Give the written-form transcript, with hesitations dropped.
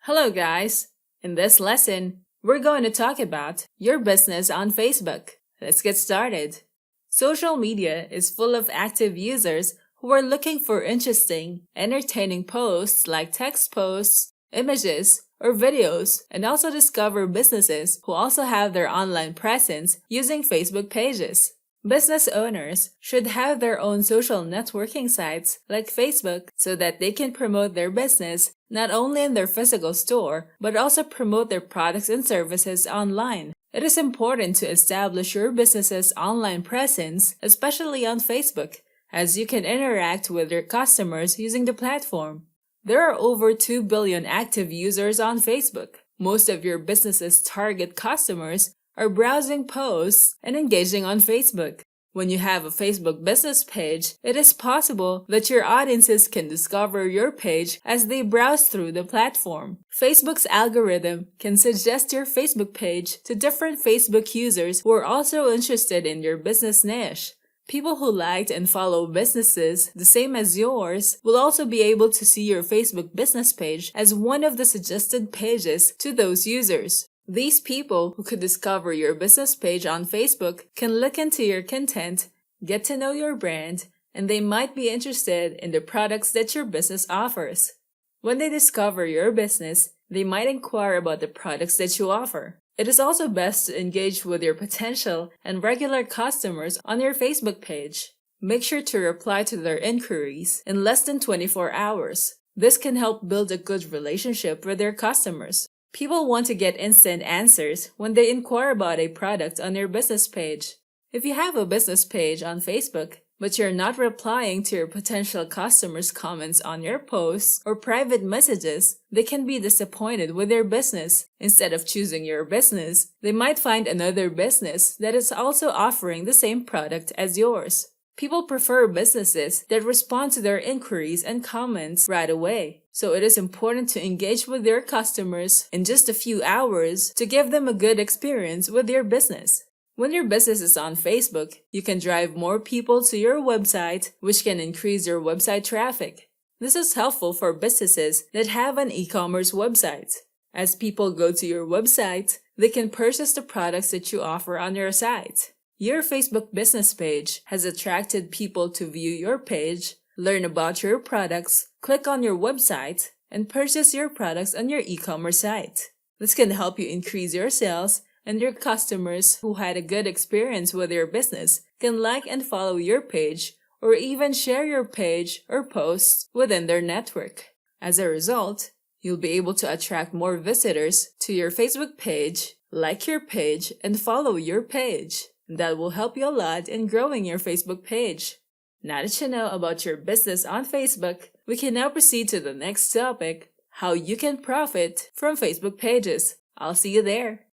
Hello guys! In this lesson, we're going to talk about your business on Facebook. Let's get started. Social media is full of active users who are looking for interesting, entertaining posts like text posts, images, or videos, and also discover businesses who also have their online presence using Facebook pages. Business owners should have their own social networking sites like Facebook so that they can promote their business not only in their physical store, but also promote their products and services online. It is important to establish your business's online presence, especially on Facebook, as you can interact with your customers using the platform. There are over 2 billion active users on Facebook. Most of your business's target customers are browsing posts and engaging on Facebook. When you have a Facebook business page, it is possible that your audiences can discover your page as they browse through the platform. Facebook's algorithm can suggest your Facebook page to different Facebook users who are also interested in your business niche. People who liked and follow businesses the same as yours will also be able to see your Facebook business page as one of the suggested pages to those users. These people who could discover your business page on Facebook can look into your content, get to know your brand, and they might be interested in the products that your business offers. When they discover your business, they might inquire about the products that you offer. It is also best to engage with your potential and regular customers on your Facebook page. Make sure to reply to their inquiries in less than 24 hours. This can help build a good relationship with your customers. People want to get instant answers when they inquire about a product on your business page. If you have a business page on Facebook, but you're not replying to your potential customers' comments on your posts or private messages, they can be disappointed with your business. Instead of choosing your business, they might find another business that is also offering the same product as yours. People prefer businesses that respond to their inquiries and comments right away. So it is important to engage with your customers in just a few hours to give them a good experience with your business. When your business is on Facebook, you can drive more people to your website, which can increase your website traffic. This is helpful for businesses that have an e-commerce website. As people go to your website, they can purchase the products that you offer on your site. Your Facebook business page has attracted people to view your page, learn about your products, click on your website, and purchase your products on your e-commerce site. This can help you increase your sales, and your customers who had a good experience with your business can like and follow your page or even share your page or posts within their network. As a result, you'll be able to attract more visitors to your Facebook page, like your page, and follow your page. That will help you a lot in growing your Facebook page. Now that you know about your business on Facebook, we can now proceed to the next topic, how you can profit from Facebook pages. I'll see you there.